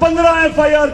15 FIR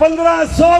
1500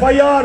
FIR,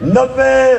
90